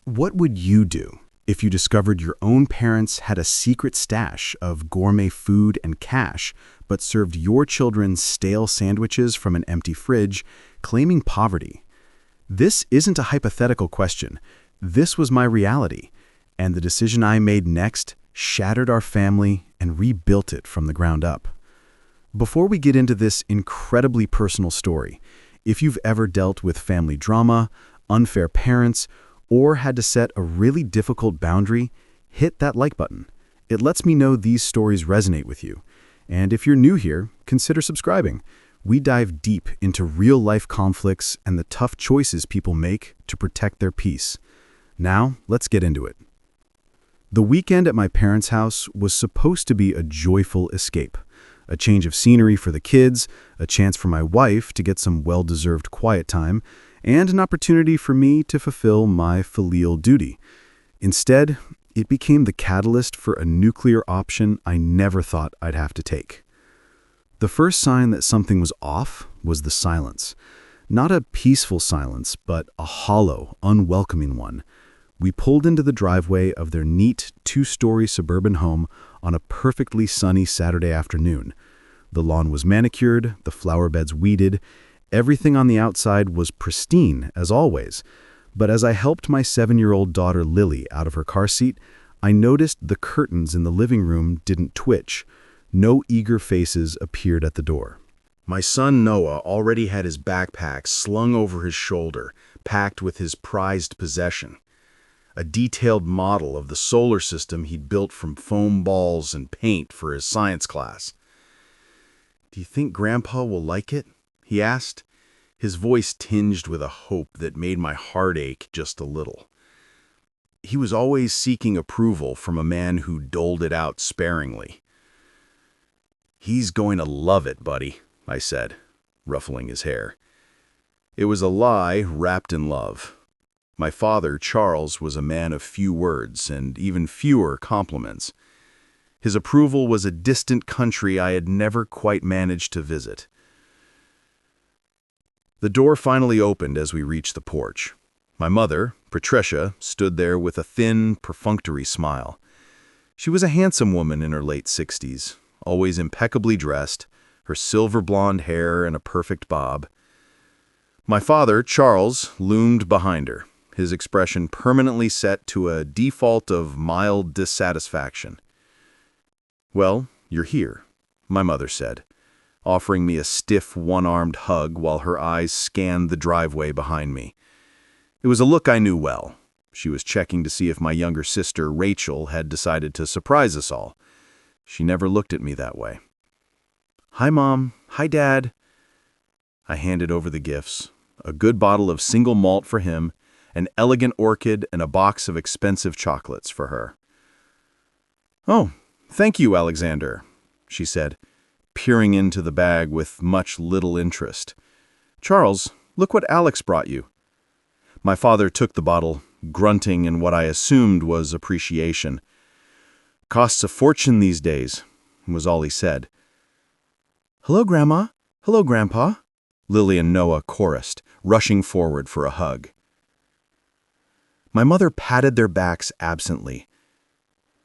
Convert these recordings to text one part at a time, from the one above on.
What would you do if you discovered your own parents had a secret stash of gourmet food and cash, but served your children stale sandwiches from an empty fridge, claiming poverty? This isn't a hypothetical question. This was my reality, and the decision I made next shattered our family and rebuilt it from the ground up. Before we get into this incredibly personal story, if you've ever dealt with family drama, unfair parents, or had to set a really difficult boundary, hit that like button. It lets me know these stories resonate with you. And if you're new here, consider subscribing. We dive deep into real-life conflicts and the tough choices people make to protect their peace. Now, let's get into it. The weekend at my parents' house was supposed to be a joyful escape. A change of scenery for the kids, a chance for my wife to get some well-deserved quiet time, and an opportunity for me to fulfill my filial duty. Instead, it became the catalyst for a nuclear option I never thought I'd have to take. The first sign that something was off was the silence. Not a peaceful silence, but a hollow, unwelcoming one. We pulled into the driveway of their neat, two-story suburban home on a perfectly sunny Saturday afternoon. The lawn was manicured, the flower beds weeded. Everything on the outside was pristine, as always. But as I helped my 7-year-old daughter Lily out of her car seat, I noticed the curtains in the living room didn't twitch. No eager faces appeared at the door. My son Noah already had his backpack slung over his shoulder, packed with his prized possession. A detailed model of the solar system he'd built from foam balls and paint for his science class. "Do you think Grandpa will like it?" he asked, his voice tinged with a hope that made my heart ache just a little. He was always seeking approval from a man who doled it out sparingly. "He's going to love it, buddy," I said, ruffling his hair. It was a lie wrapped in love. My father, Charles, was a man of few words and even fewer compliments. His approval was a distant country I had never quite managed to visit. The door finally opened as we reached the porch. My mother, Patricia, stood there with a thin, perfunctory smile. She was a handsome woman in her late 60s, always impeccably dressed, her silver blonde hair in a perfect bob. My father, Charles, loomed behind her, his expression permanently set to a default of mild dissatisfaction. "Well, you're here," my mother said, offering me a stiff one-armed hug while her eyes scanned the driveway behind me. It was a look I knew well. She was checking to see if my younger sister, Rachel, had decided to surprise us all. She never looked at me that way. "Hi, Mom. Hi, Dad." I handed over the gifts, a good bottle of single malt for him, an elegant orchid, and a box of expensive chocolates for her. "Oh, thank you, Alexander," she said, peering into the bag with much little interest. "Charles, look what Alex brought you." My father took the bottle, grunting in what I assumed was appreciation. "Costs a fortune these days," was all he said. "Hello, Grandma. Hello, Grandpa," Lily and Noah chorused, rushing forward for a hug. My mother patted their backs absently.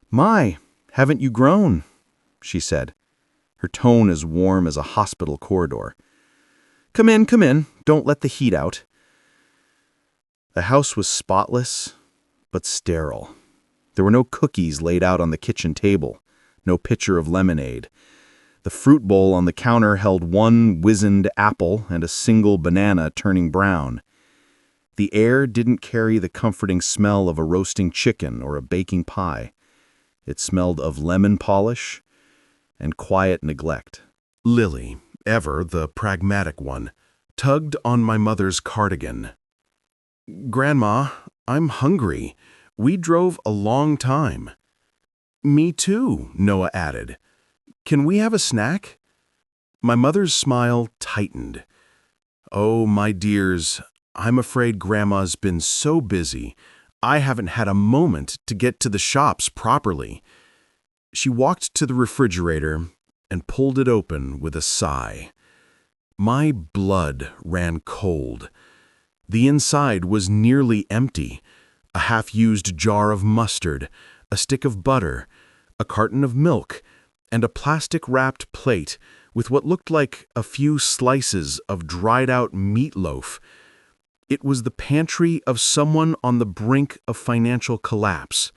"My, haven't you grown?" she said, her tone as warm as a hospital corridor. Come in, don't let the heat out." The house was spotless, but sterile. There were no cookies laid out on the kitchen table, no pitcher of lemonade. The fruit bowl on the counter held one wizened apple and a single banana turning brown. The air didn't carry the comforting smell of a roasting chicken or a baking pie. It smelled of lemon polish and quiet neglect. Lily, ever the pragmatic one, tugged on my mother's cardigan. "Grandma, I'm hungry. We drove a long time." "Me too," Noah added. "Can we have a snack?" My mother's smile tightened. "Oh, my dears, I'm afraid Grandma's been so busy. I haven't had a moment to get to the shops properly." She walked to the refrigerator and pulled it open with a sigh. My blood ran cold. The inside was nearly empty. a half-used jar of mustard, a stick of butter, a carton of milk, and a plastic-wrapped plate with what looked like a few slices of dried-out meatloaf. It was the pantry of someone on the brink of financial collapse.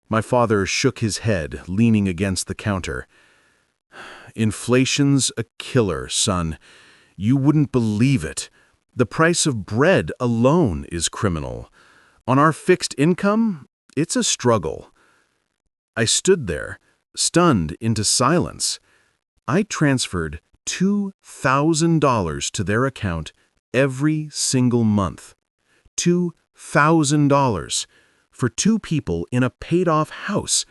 My father shook his head, leaning against the counter. "Inflation's a killer, son. You wouldn't believe it. The price of bread alone is criminal. On our fixed income, it's a struggle." I stood there, stunned into silence. I transferred $2,000 to their account every single month. $2,000 for two people in a paid-off house.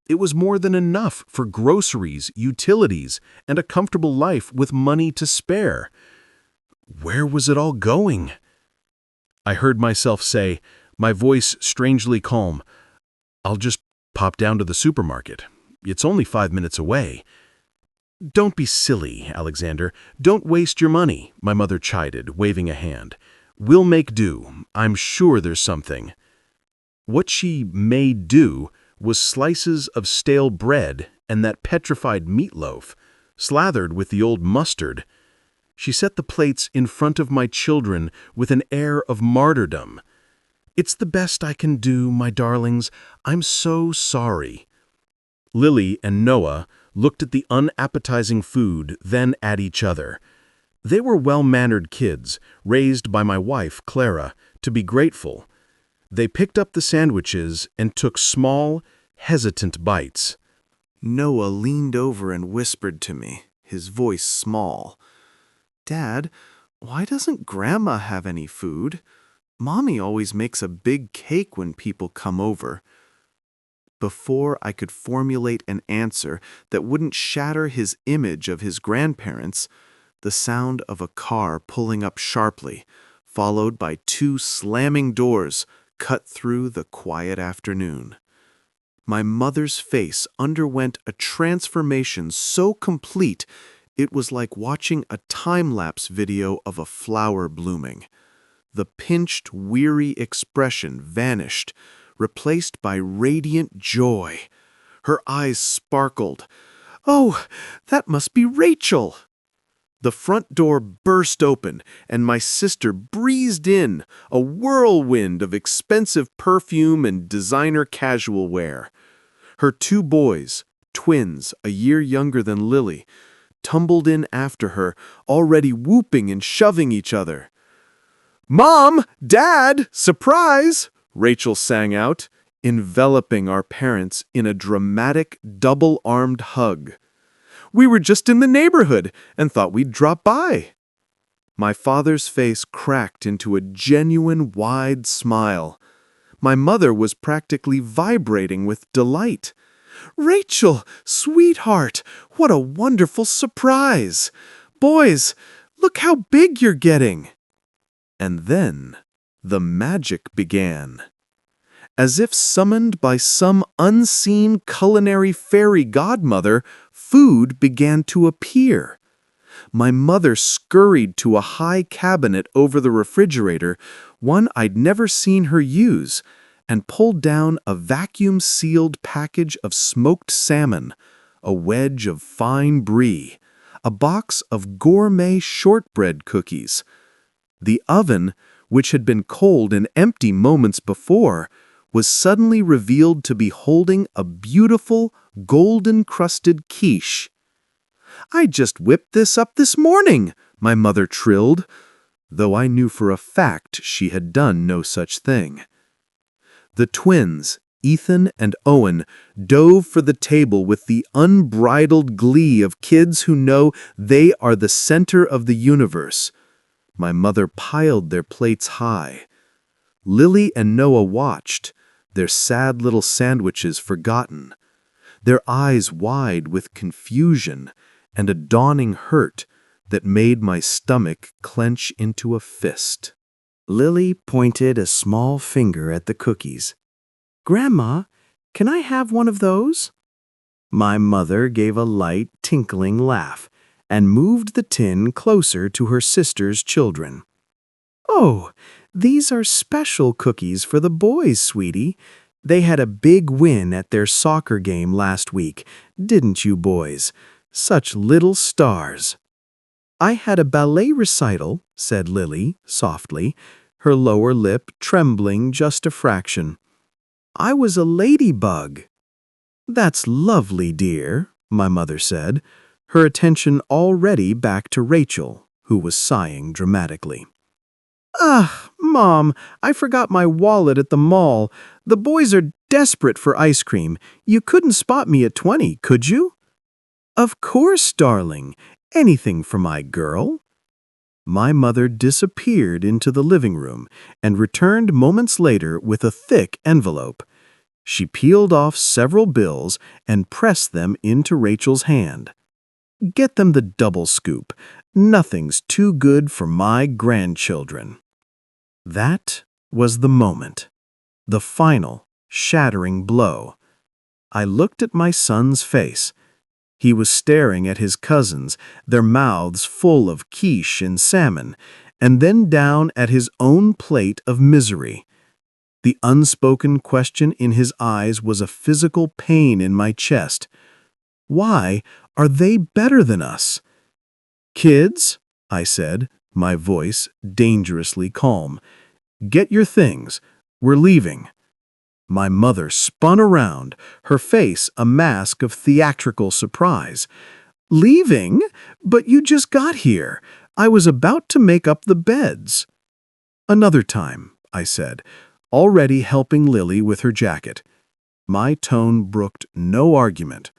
It was more than enough for groceries, utilities, and a comfortable life with money to spare. Where was it all going? I heard myself say, my voice strangely calm, "I'll just pop down to the supermarket. It's only 5 minutes away." "Don't be silly, Alexander. Don't waste your money," my mother chided, waving a hand. "We'll make do. I'm sure there's something." What she made do was slices of stale bread and that petrified meatloaf, slathered with the old mustard. She set the plates in front of my children with an air of martyrdom. "It's the best I can do, my darlings. I'm so sorry." Lily and Noah looked at the unappetizing food, then at each other. They were well-mannered kids, raised by my wife, Clara, to be grateful. They picked up the sandwiches and took small, hesitant bites. Noah leaned over and whispered to me, his voice small. "Dad, why doesn't Grandma have any food? Mommy always makes a big cake when people come over." Before I could formulate an answer that wouldn't shatter his image of his grandparents, the sound of a car pulling up sharply, followed by 2 slamming doors, cut through the quiet afternoon. My mother's face underwent a transformation so complete it was like watching a time-lapse video of a flower blooming. The pinched, weary expression vanished, replaced by radiant joy. Her eyes sparkled. "Oh, that must be Rachel!" The front door burst open, and my sister breezed in, a whirlwind of expensive perfume and designer casual wear. Her 2 boys, twins a year younger than Lily, tumbled in after her, already whooping and shoving each other. "Mom! Dad! Surprise!" Rachel sang out, enveloping our parents in a dramatic double-armed hug. "We were just in the neighborhood and thought we'd drop by." My father's face cracked into a genuine wide smile. My mother was practically vibrating with delight. "Rachel, sweetheart, what a wonderful surprise! Boys, look how big you're getting!" And then the magic began. As if summoned by some unseen culinary fairy godmother, food began to appear. My mother scurried to a high cabinet over the refrigerator, one I'd never seen her use, and pulled down a vacuum-sealed package of smoked salmon, a wedge of fine brie, a box of gourmet shortbread cookies. The oven, which had been cold and empty moments before, was suddenly revealed to be holding a beautiful, golden-crusted quiche. "I just whipped this up this morning," my mother trilled, though I knew for a fact she had done no such thing. The twins, Ethan and Owen, dove for the table with the unbridled glee of kids who know they are the center of the universe. My mother piled their plates high. Lily and Noah watched, their sad little sandwiches forgotten, their eyes wide with confusion and a dawning hurt that made my stomach clench into a fist. Lily pointed a small finger at the cookies. "Grandma, can I have one of those?" My mother gave a light, tinkling laugh and moved the tin closer to her sister's children. "Oh, "These are special cookies for the boys, sweetie. They had a big win at their soccer game last week, didn't you boys? Such little stars." "I had a ballet recital," said Lily, softly, her lower lip trembling just a fraction. "I was a ladybug." "That's lovely, dear," my mother said, her attention already back to Rachel, who was sighing dramatically. "Ugh, Mom, I forgot my wallet at the mall. The boys are desperate for ice cream. You couldn't spot me at 20, could you?" "Of course, darling. Anything for my girl." My mother disappeared into the living room and returned moments later with a thick envelope. She peeled off several bills and pressed them into Rachel's hand. "Get them the double scoop. Nothing's too good for my grandchildren." That was the moment. The final, shattering blow. I looked at my son's face. He was staring at his cousins, their mouths full of quiche and salmon, and then down at his own plate of misery. The unspoken question in his eyes was a physical pain in my chest. Why are they better than us? "Kids," I said, my voice dangerously calm, "get your things. We're leaving." My mother spun around, her face a mask of theatrical surprise. "Leaving? But you just got here. I was about to make up the beds." "Another time," I said, already helping Lily with her jacket. My tone brooked no argument.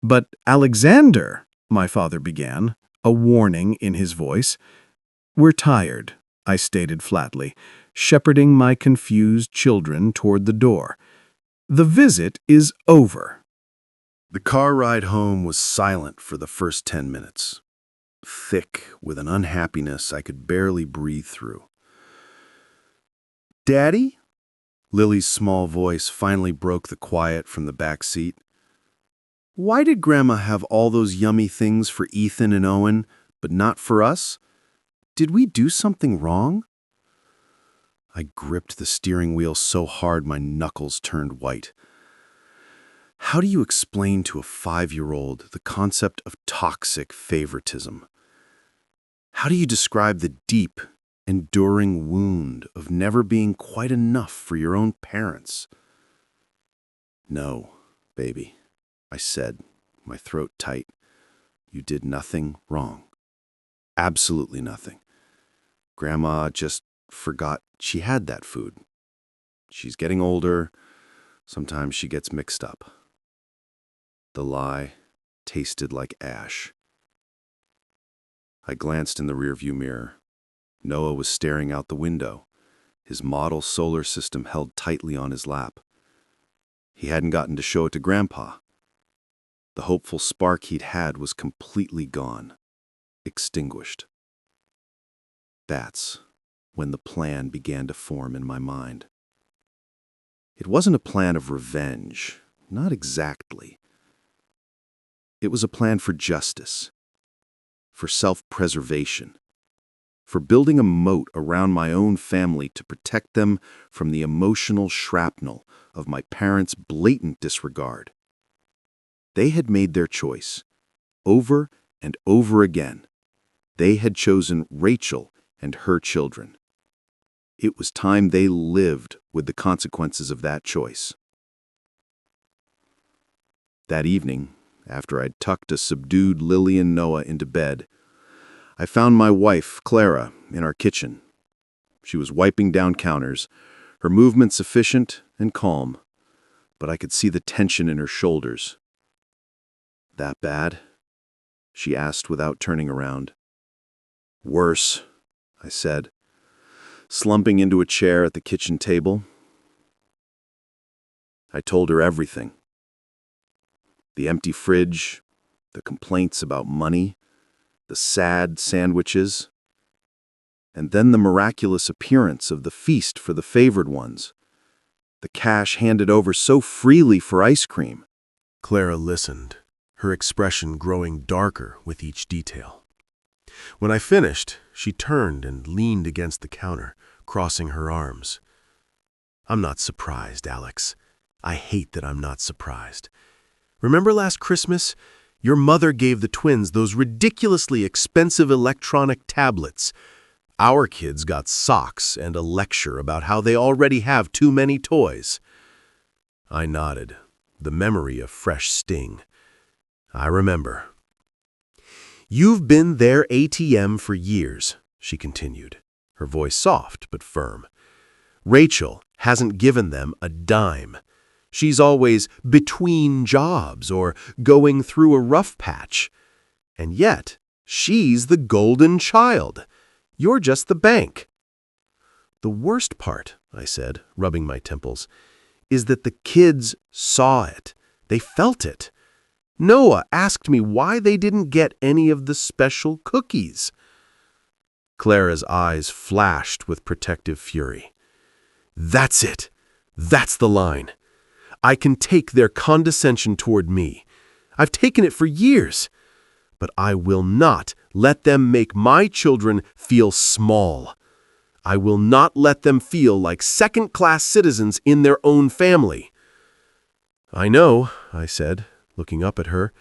"But Alexander," my father began, a warning in his voice. "We're tired," I stated flatly, shepherding my confused children toward the door. "The visit is over." The car ride home was silent for the first 10 minutes, thick with an unhappiness I could barely breathe through. "Daddy?" Lily's small voice finally broke the quiet from the back seat. "Why did Grandma have all those yummy things for Ethan and Owen, but not for us? Did we do something wrong?" I gripped the steering wheel so hard my knuckles turned white. How do you explain to a 5-year-old the concept of toxic favoritism? How do you describe the deep, enduring wound of never being quite enough for your own parents? "No, baby," I said, my throat tight. "You did nothing wrong. Absolutely nothing. Grandma just forgot she had that food. She's getting older. Sometimes she gets mixed up." The lie tasted like ash. I glanced in the rearview mirror. Noah was staring out the window, his model solar system held tightly on his lap. He hadn't gotten to show it to Grandpa. The hopeful spark he'd had was completely gone, extinguished. That's when the plan began to form in my mind. It wasn't a plan of revenge, not exactly. It was a plan for justice, for self-preservation, for building a moat around my own family to protect them from the emotional shrapnel of my parents' blatant disregard. They had made their choice, over and over again. They had chosen Rachel and her children. It was time they lived with the consequences of that choice. That evening, after I'd tucked a subdued Lily and Noah into bed, I found my wife, Clara, in our kitchen. She was wiping down counters, her movements efficient and calm, but I could see the tension in her shoulders. "That bad?" she asked without turning around. "Worse," I said, slumping into a chair at the kitchen table. I told her everything. The empty fridge, the complaints about money, the sad sandwiches, and then the miraculous appearance of the feast for the favored ones, the cash handed over so freely for ice cream. Clara listened, her expression growing darker with each detail. When I finished, she turned and leaned against the counter, crossing her arms. I'm not surprised, Alex. I hate that I'm not surprised. Remember last Christmas? Your mother gave the twins those ridiculously expensive electronic tablets. Our kids got socks and a lecture about how they already have too many toys. I nodded, the memory a fresh sting. I remember. You've been their ATM for years, she continued, her voice soft but firm. Rachel hasn't given them a dime. She's always between jobs or going through a rough patch. And yet, she's the golden child. You're just the bank. The worst part, I said, rubbing my temples, is that the kids saw it. They felt it. Noah asked me why they didn't get any of the special cookies. Clara's eyes flashed with protective fury. That's it. That's the line. I can take their condescension toward me. I've taken it for years. But I will not let them make my children feel small. I will not let them feel like second-class citizens in their own family. I know, I said, looking up at her.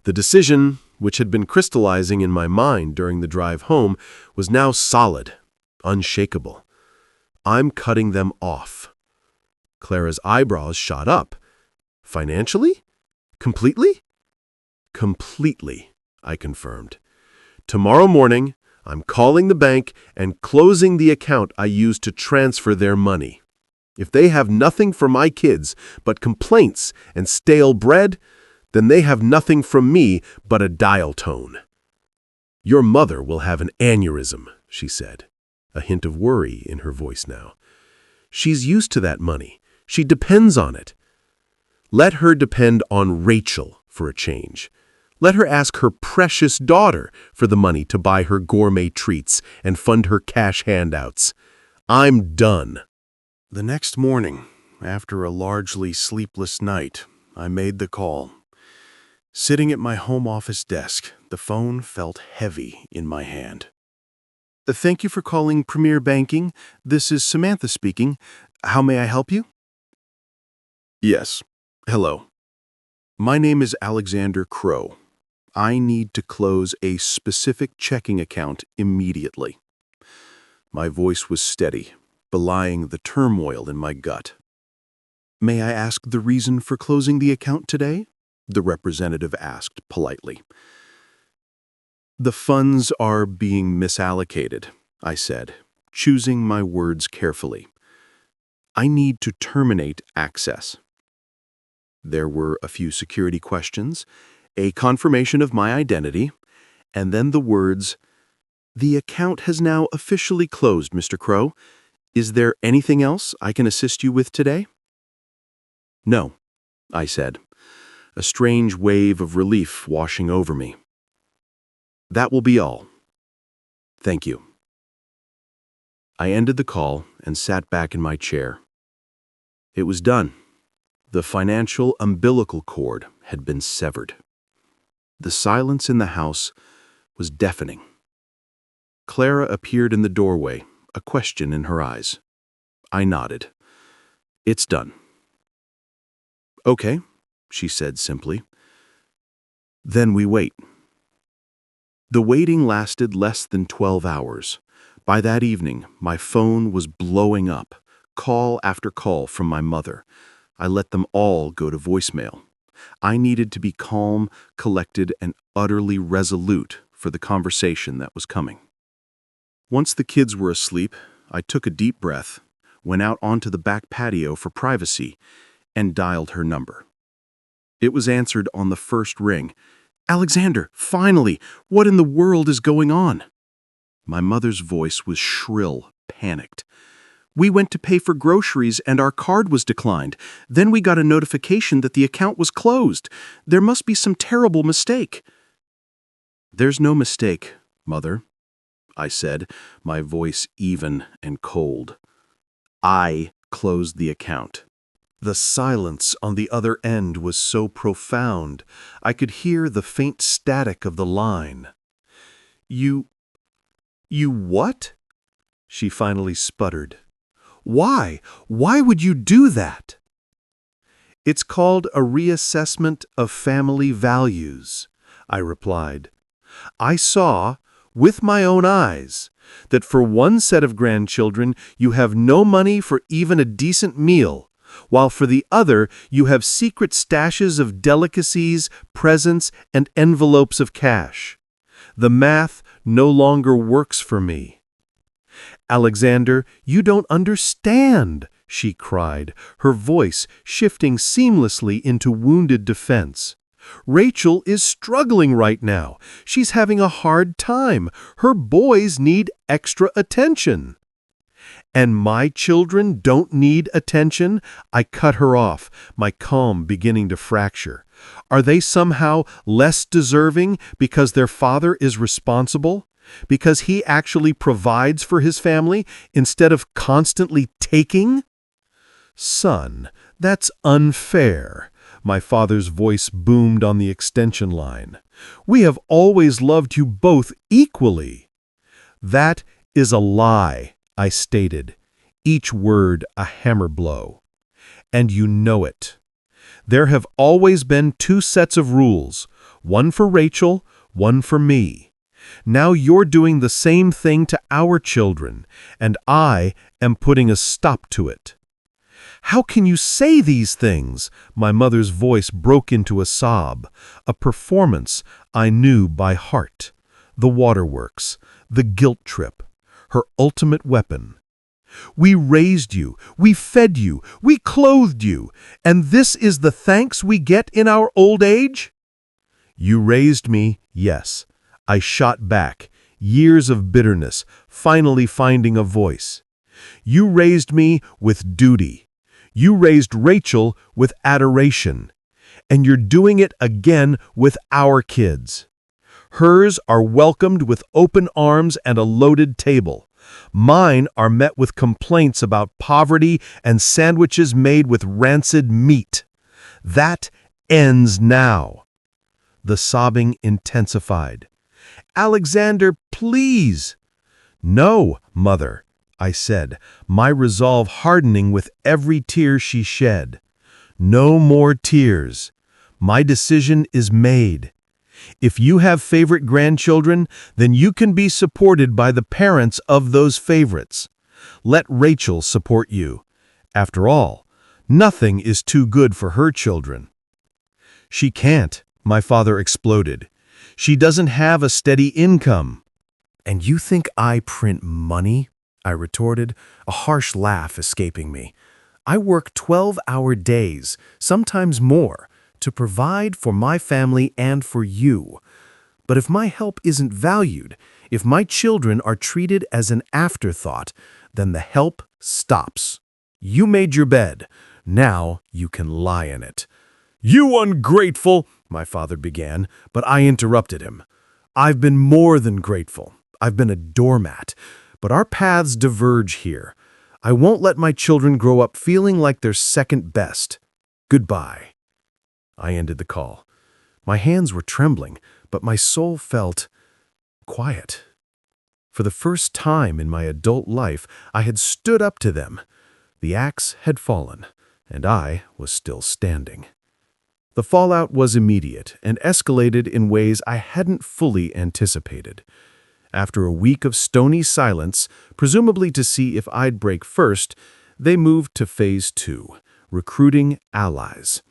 The decision, which had been crystallizing in my mind during the drive home, was now solid, unshakable. I'm cutting them off. Clara's eyebrows shot up. Financially? Completely? Completely, I confirmed. Tomorrow morning, I'm calling the bank and closing the account I used to transfer their money. If they have nothing for my kids but complaints and stale bread, then they have nothing from me but a dial tone. Your mother will have an aneurysm, she said, a hint of worry in her voice now. She's used to that money. She depends on it. Let her depend on Rachel for a change. Let her ask her precious daughter for the money to buy her gourmet treats and fund her cash handouts. I'm done. The next morning, after a largely sleepless night, I made the call. Sitting at my home office desk, the phone felt heavy in my hand. Thank you for calling Premier Banking. This is Samantha speaking. How may I help you? Yes. Hello. My name is Alexander Crow. I need to close a specific checking account immediately. My voice was steady, belying the turmoil in my gut. May I ask the reason for closing the account today? The representative asked politely. The funds are being misallocated, I said, choosing my words carefully. I need to terminate access. There were a few security questions, a confirmation of my identity, and then the words, "The account has now officially closed, Mr. Crow. Is there anything else I can assist you with today?" No, I said, a strange wave of relief washing over me. That will be all. Thank you. I ended the call and sat back in my chair. It was done. The financial umbilical cord had been severed. The silence in the house was deafening. Clara appeared in the doorway, a question in her eyes. I nodded. It's done. Okay, she said simply. Then we wait. The waiting lasted less than 12 hours. By that evening, my phone was blowing up, call after call from my mother. I let them all go to voicemail. I needed to be calm, collected, and utterly resolute for the conversation that was coming. Once the kids were asleep, I took a deep breath, went out onto the back patio for privacy, and dialed her number. It was answered on the first ring. "Alexander, finally! What in the world is going on?" My mother's voice was shrill, panicked. "We went to pay for groceries and our card was declined. Then we got a notification that the account was closed. There must be some terrible mistake." "There's no mistake, Mother," I said, my voice even and cold. "I closed the account." The silence on the other end was so profound, I could hear the faint static of the line. You what?" she finally sputtered. Why? Why would you do that? It's called a reassessment of family values, I replied. I saw, with my own eyes, that for one set of grandchildren you have no money for even a decent meal, while for the other you have secret stashes of delicacies, presents, and envelopes of cash. The math no longer works for me. Alexander, you don't understand, she cried, her voice shifting seamlessly into wounded defense. Rachel is struggling right now. She's having a hard time. Her boys need extra attention. And my children don't need attention? I cut her off, my calm beginning to fracture. Are they somehow less deserving because their father is responsible? Because he actually provides for his family instead of constantly taking? Son, that's unfair. My father's voice boomed on the extension line. We have always loved you both equally. That is a lie, I stated, each word a hammer blow. And you know it. There have always been two sets of rules, one for Rachel, one for me. Now you're doing the same thing to our children, and I am putting a stop to it. How can you say these things? My mother's voice broke into a sob, a performance I knew by heart. The waterworks, the guilt trip, her ultimate weapon. We raised you, we fed you, we clothed you, and this is the thanks we get in our old age? You raised me, yes. I shot back, years of bitterness, finally finding a voice. You raised me with duty. You raised Rachel with adoration. And you're doing it again with our kids. Hers are welcomed with open arms and a loaded table. Mine are met with complaints about poverty and sandwiches made with rancid meat. That ends now. The sobbing intensified. Alexander, please. No, Mother, I said, my resolve hardening with every tear she shed. No more tears. My decision is made. If you have favorite grandchildren, then you can be supported by the parents of those favorites. Let Rachel support you. After all, nothing is too good for her children. She can't, my father exploded. She doesn't have a steady income. And you think I print money? I retorted, a harsh laugh escaping me. I work 12-hour days, sometimes more, to provide for my family and for you. But if my help isn't valued, if my children are treated as an afterthought, then the help stops. You made your bed. Now you can lie in it. You ungrateful, my father began, but I interrupted him. I've been more than grateful. I've been a doormat. But our paths diverge here. I won't let my children grow up feeling like they're second best. Goodbye. I ended the call. My hands were trembling, but my soul felt quiet. For the first time in my adult life, I had stood up to them. The axe had fallen, and I was still standing. The fallout was immediate and escalated in ways I hadn't fully anticipated. After a week of stony silence, presumably to see if I'd break first, they moved to phase 2, recruiting allies.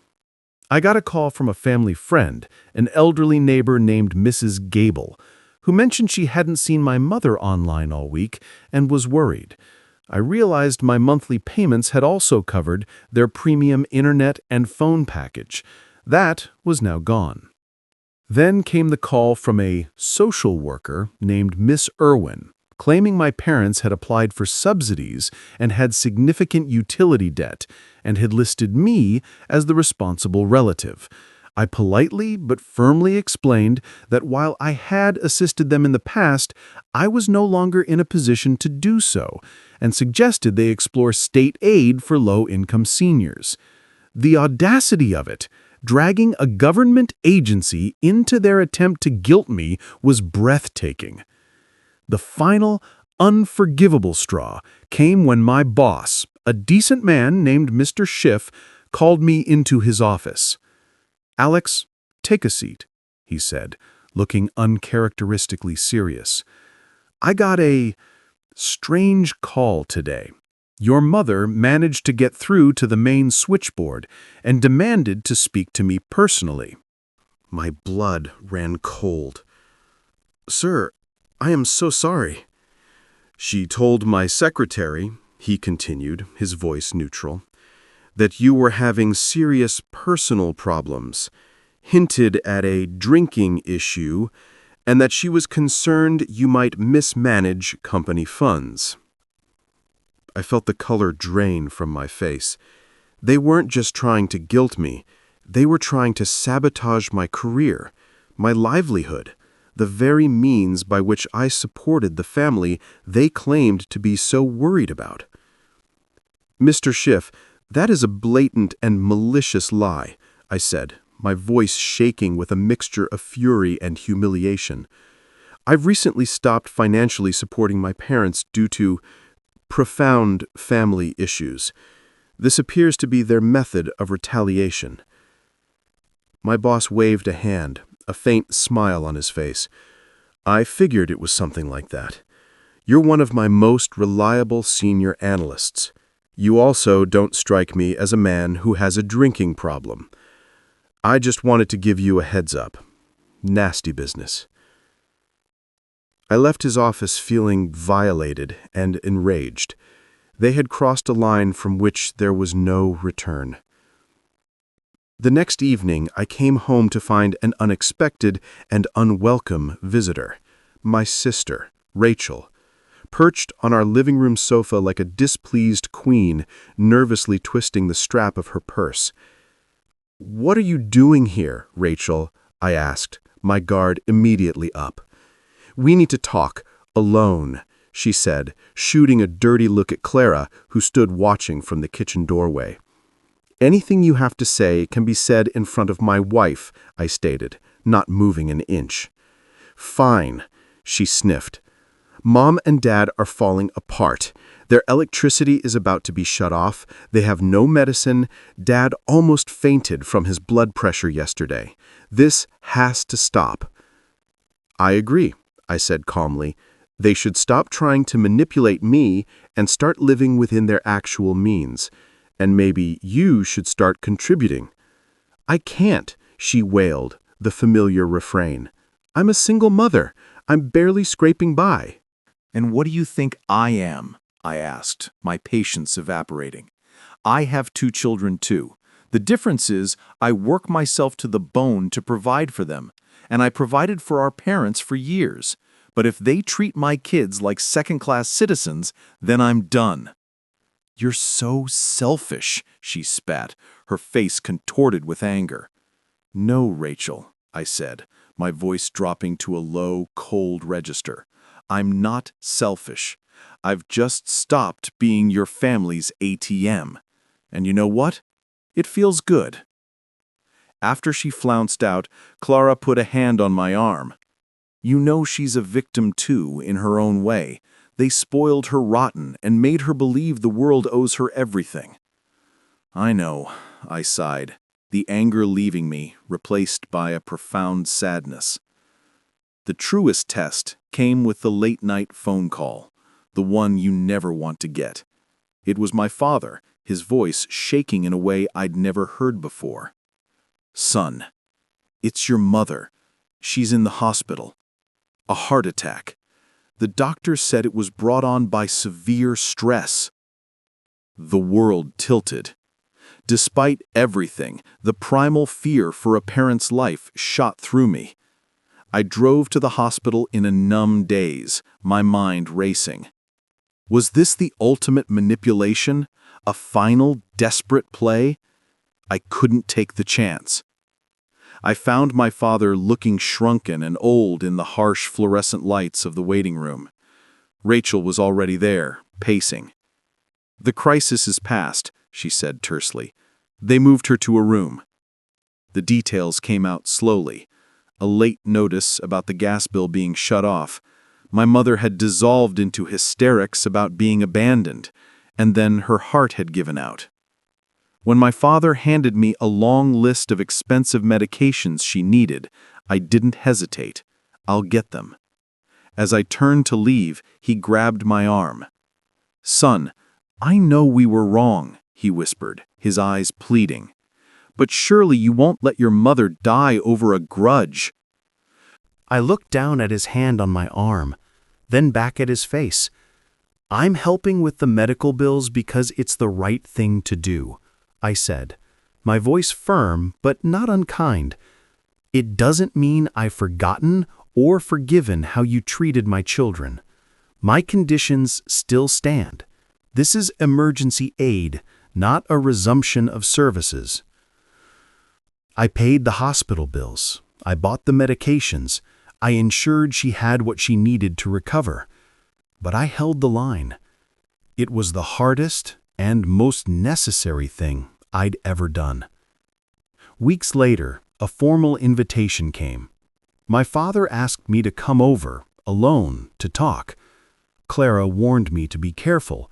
I got a call from a family friend, an elderly neighbor named Mrs. Gable, who mentioned she hadn't seen my mother online all week and was worried. I realized my monthly payments had also covered their premium internet and phone package. That was now gone. Then came the call from a social worker named Miss Irwin, claiming my parents had applied for subsidies and had significant utility debt, and had listed me as the responsible relative. I politely but firmly explained that while I had assisted them in the past, I was no longer in a position to do so, and suggested they explore state aid for low-income seniors. The audacity of it! Dragging a government agency into their attempt to guilt me was breathtaking. The final, unforgivable straw came when my boss, a decent man named Mr. Schiff, called me into his office. "Alex, take a seat," he said, looking uncharacteristically serious. "I got a strange call today. Your mother managed to get through to the main switchboard and demanded to speak to me personally." My blood ran cold. "Sir, I am so sorry." "She told my secretary," he continued, his voice neutral, "that you were having serious personal problems, hinted at a drinking issue, and that she was concerned you might mismanage company funds." I felt the color drain from my face. They weren't just trying to guilt me. They were trying to sabotage my career, my livelihood, the very means by which I supported the family they claimed to be so worried about. "Mr. Schiff, that is a blatant and malicious lie," I said, my voice shaking with a mixture of fury and humiliation. "I've recently stopped financially supporting my parents due to profound family issues. This appears to be their method of retaliation." My boss waved a hand, a faint smile on his face. "I figured it was something like that. You're one of my most reliable senior analysts. You also don't strike me as a man who has a drinking problem. I just wanted to give you a heads up. Nasty business." I left his office feeling violated and enraged. They had crossed a line from which there was no return. The next evening, I came home to find an unexpected and unwelcome visitor, my sister, Rachel, perched on our living room sofa like a displeased queen, nervously twisting the strap of her purse. "What are you doing here, Rachel?" I asked, my guard immediately up. "We need to talk, alone," she said, shooting a dirty look at Clara, who stood watching from the kitchen doorway. "Anything you have to say can be said in front of my wife," I stated, not moving an inch. "Fine," she sniffed. "Mom and Dad are falling apart. Their electricity is about to be shut off. They have no medicine. Dad almost fainted from his blood pressure yesterday. This has to stop." "I agree," I said calmly. "They should stop trying to manipulate me and start living within their actual means. And maybe you should start contributing." "I can't," she wailed, the familiar refrain. "I'm a single mother. I'm barely scraping by." "And what do you think I am?" I asked, my patience evaporating. "I have 2 children too. The difference is I work myself to the bone to provide for them, and I provided for our parents for years. But if they treat my kids like second-class citizens, then I'm done." "You're so selfish," she spat, her face contorted with anger. "No, Rachel," I said, my voice dropping to a low, cold register. "I'm not selfish. I've just stopped being your family's ATM. And you know what? It feels good." After she flounced out, Clara put a hand on my arm. "You know she's a victim too, in her own way. They spoiled her rotten and made her believe the world owes her everything." "I know," I sighed, the anger leaving me, replaced by a profound sadness. The truest test came with the late-night phone call, the one you never want to get. It was my father, his voice shaking in a way I'd never heard before. "Son, it's your mother. She's in the hospital. A heart attack. The doctor said it was brought on by severe stress." The world tilted. Despite everything, the primal fear for a parent's life shot through me. I drove to the hospital in a numb daze, my mind racing. Was this the ultimate manipulation? A final, desperate play? I couldn't take the chance. I found my father looking shrunken and old in the harsh fluorescent lights of the waiting room. Rachel was already there, pacing. "The crisis is past," she said tersely. "They moved her to a room." The details came out slowly. A late notice about the gas bill being shut off. My mother had dissolved into hysterics about being abandoned, and then her heart had given out. When my father handed me a long list of expensive medications she needed, I didn't hesitate. "I'll get them." As I turned to leave, he grabbed my arm. "Son, I know we were wrong," he whispered, his eyes pleading. "But surely you won't let your mother die over a grudge." I looked down at his hand on my arm, then back at his face. "I'm helping with the medical bills because it's the right thing to do," I said, my voice firm but not unkind. "It doesn't mean I've forgotten or forgiven how you treated my children. My conditions still stand. This is emergency aid, not a resumption of services." I paid the hospital bills. I bought the medications. I ensured she had what she needed to recover. But I held the line. It was the hardest and most necessary thing I'd ever done. Weeks later, a formal invitation came. My father asked me to come over, alone, to talk. Clara warned me to be careful,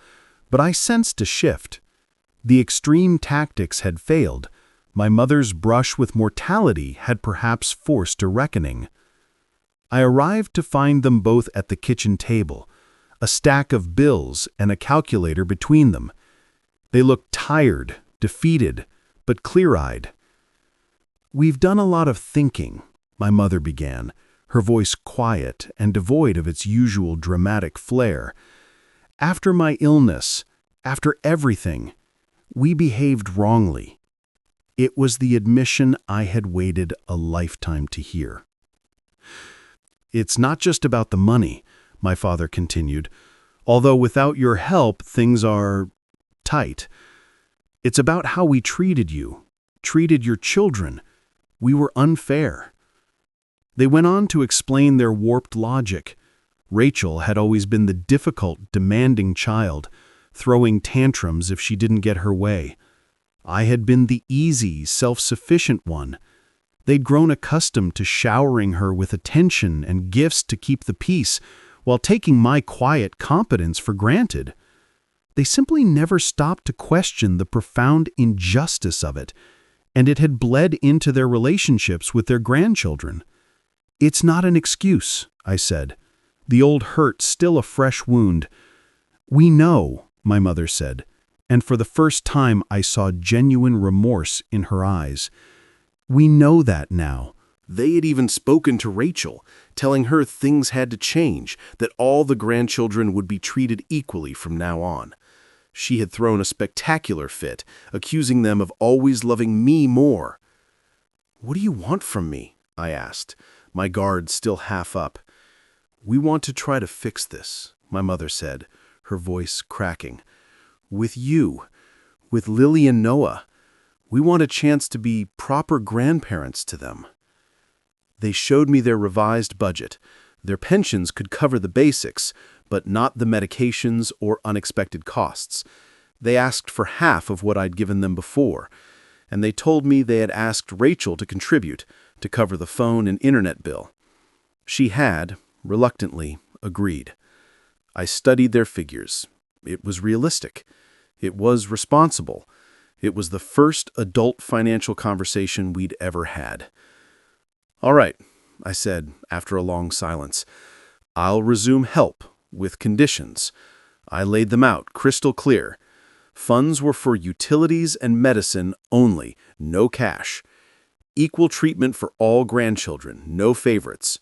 but I sensed a shift. The extreme tactics had failed. My mother's brush with mortality had perhaps forced a reckoning. I arrived to find them both at the kitchen table, a stack of bills and a calculator between them. They looked tired, defeated, but clear-eyed. "We've done a lot of thinking," my mother began, her voice quiet and devoid of its usual dramatic flair. "After my illness, after everything, we behaved wrongly." It was the admission I had waited a lifetime to hear. "It's not just about the money," my father continued. "Although without your help, things are tight. It's about how we treated you, treated your children. We were unfair." They went on to explain their warped logic. Rachel had always been the difficult, demanding child, throwing tantrums if she didn't get her way. I had been the easy, self-sufficient one. They'd grown accustomed to showering her with attention and gifts to keep the peace, while taking my quiet competence for granted. They simply never stopped to question the profound injustice of it, and it had bled into their relationships with their grandchildren. "It's not an excuse," I said, the old hurt still a fresh wound. "We know," my mother said, and for the first time I saw genuine remorse in her eyes. "We know that now." They had even spoken to Rachel, telling her things had to change, that all the grandchildren would be treated equally from now on. She had thrown a spectacular fit, accusing them of always loving me more. "What do you want from me?" I asked, my guard still half up. "We want to try to fix this," my mother said, her voice cracking. "With you, with Lily and Noah. We want a chance to be proper grandparents to them." They showed me their revised budget. Their pensions could cover the basics, but not the medications or unexpected costs. They asked for half of what I'd given them before, and they told me they had asked Rachel to contribute to cover the phone and internet bill. She had, reluctantly, agreed. I studied their figures. It was realistic. It was responsible. It was the first adult financial conversation we'd ever had. "All right," I said after a long silence. "I'll resume help, with conditions." I laid them out crystal clear. Funds were for utilities and medicine only, no cash. Equal treatment for all grandchildren, no favorites.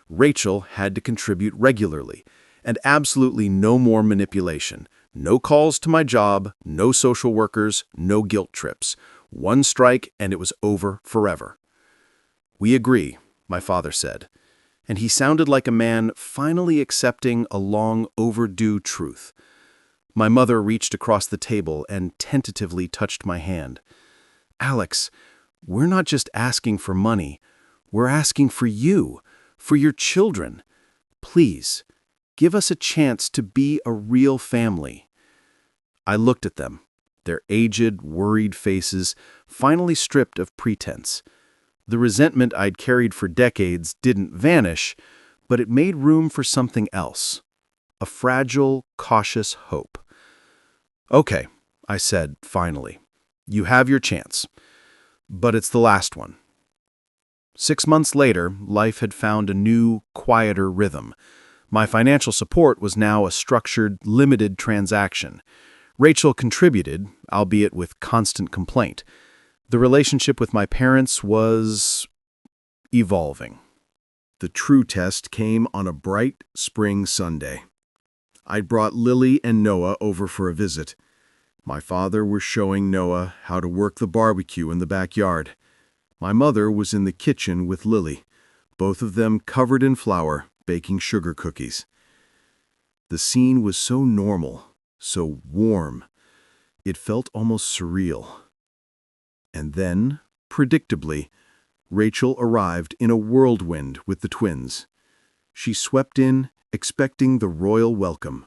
Rachel had to contribute regularly, and absolutely no more manipulation. No calls to my job, no social workers, no guilt trips. One strike and it was over forever. "We agree," my father said, and he sounded like a man finally accepting a long overdue truth. My mother reached across the table and tentatively touched my hand. "Alex, we're not just asking for money. We're asking for you, for your children. Please, give us a chance to be a real family." I looked at them, their aged, worried faces finally stripped of pretense. The resentment I'd carried for decades didn't vanish, but it made room for something else, a fragile, cautious hope. "Okay," I said finally, "you have your chance. But it's the last one." 6 months later, life had found a new, quieter rhythm. My financial support was now a structured, limited transaction. Rachel contributed, albeit with constant complaint. The relationship with my parents was evolving. The true test came on a bright spring Sunday. I'd brought Lily and Noah over for a visit. My father was showing Noah how to work the barbecue in the backyard. My mother was in the kitchen with Lily, both of them covered in flour, baking sugar cookies. The scene was so normal, so warm. It felt almost surreal. And then, predictably, Rachel arrived in a whirlwind with the twins. She swept in, expecting the royal welcome.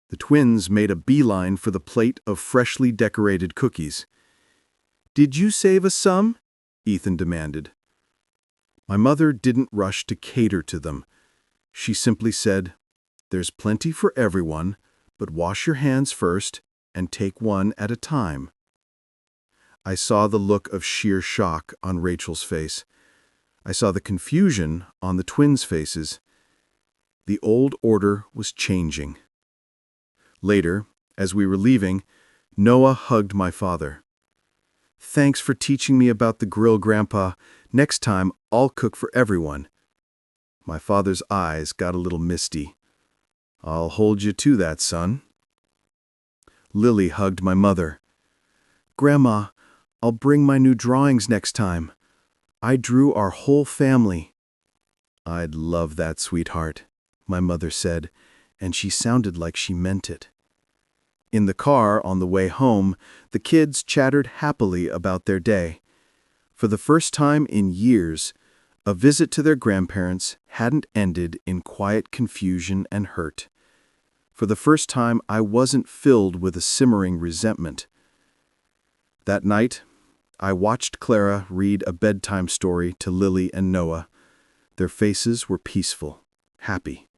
The twins made a beeline for the plate of freshly decorated cookies. "Did you save us some?" Ethan demanded. My mother didn't rush to cater to them. She simply said, "There's plenty for everyone, but wash your hands first and take one at a time." I saw the look of sheer shock on Rachel's face. I saw the confusion on the twins' faces. The old order was changing. Later, as we were leaving, Noah hugged my father. "Thanks for teaching me about the grill, Grandpa. Next time, I'll cook for everyone." My father's eyes got a little misty. "I'll hold you to that, son." Lily hugged my mother. "Grandma, I'll bring my new drawings next time. I drew our whole family." "I'd love that, sweetheart," my mother said, and she sounded like she meant it. In the car on the way home, the kids chattered happily about their day. For the first time in years, a visit to their grandparents hadn't ended in quiet confusion and hurt. For the first time, I wasn't filled with a simmering resentment. That night, I watched Clara read a bedtime story to Lily and Noah. Their faces were peaceful, happy.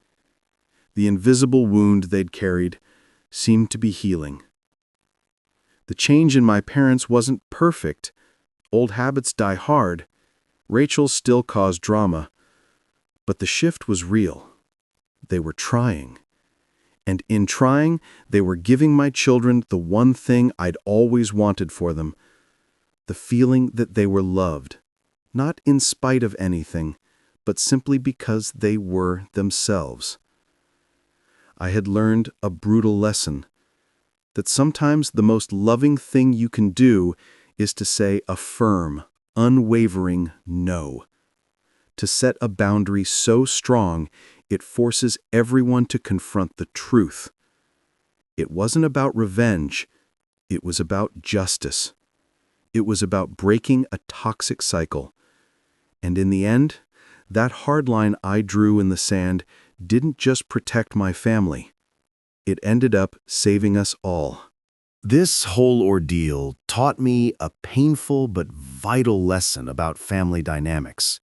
The invisible wound they'd carried seemed to be healing. The change in my parents wasn't perfect. Old habits die hard. Rachel still caused drama. But the shift was real. They were trying. And in trying, they were giving my children the one thing I'd always wanted for them, the feeling that they were loved, not in spite of anything, but simply because they were themselves. I had learned a brutal lesson, that sometimes the most loving thing you can do is to say a firm, unwavering no. To set a boundary so strong it forces everyone to confront the truth. It wasn't about revenge, it was about justice. It was about breaking a toxic cycle. And in the end, that hard line I drew in the sand didn't just protect my family. It ended up saving us all. This whole ordeal taught me a painful but vital lesson about family dynamics.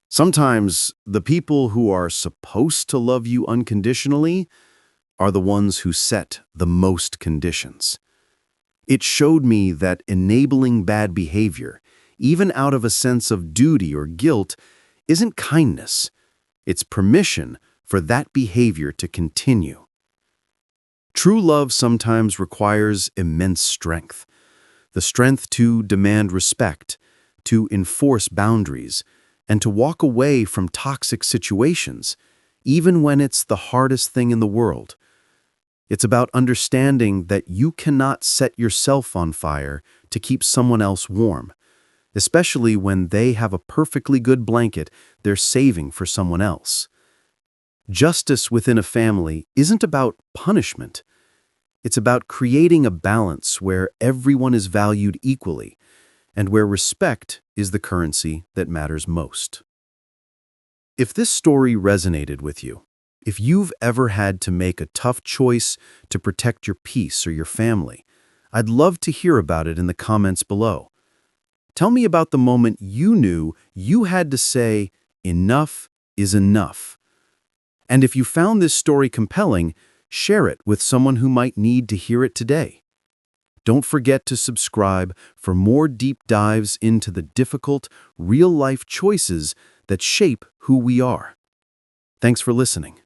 Sometimes the people who are supposed to love you unconditionally are the ones who set the most conditions. It showed me that enabling bad behavior, even out of a sense of duty or guilt, isn't kindness. It's permission for that behavior to continue. True love sometimes requires immense strength. The strength to demand respect, to enforce boundaries, and to walk away from toxic situations, even when it's the hardest thing in the world. It's about understanding that you cannot set yourself on fire to keep someone else warm, especially when they have a perfectly good blanket they're saving for someone else. Justice within a family isn't about punishment. It's about creating a balance where everyone is valued equally and where respect is the currency that matters most. If this story resonated with you, if you've ever had to make a tough choice to protect your peace or your family, I'd love to hear about it in the comments below. Tell me about the moment you knew you had to say, "Enough is enough," And if you found this story compelling, share it with someone who might need to hear it today. Don't forget to subscribe for more deep dives into the difficult, real-life choices that shape who we are. Thanks for listening.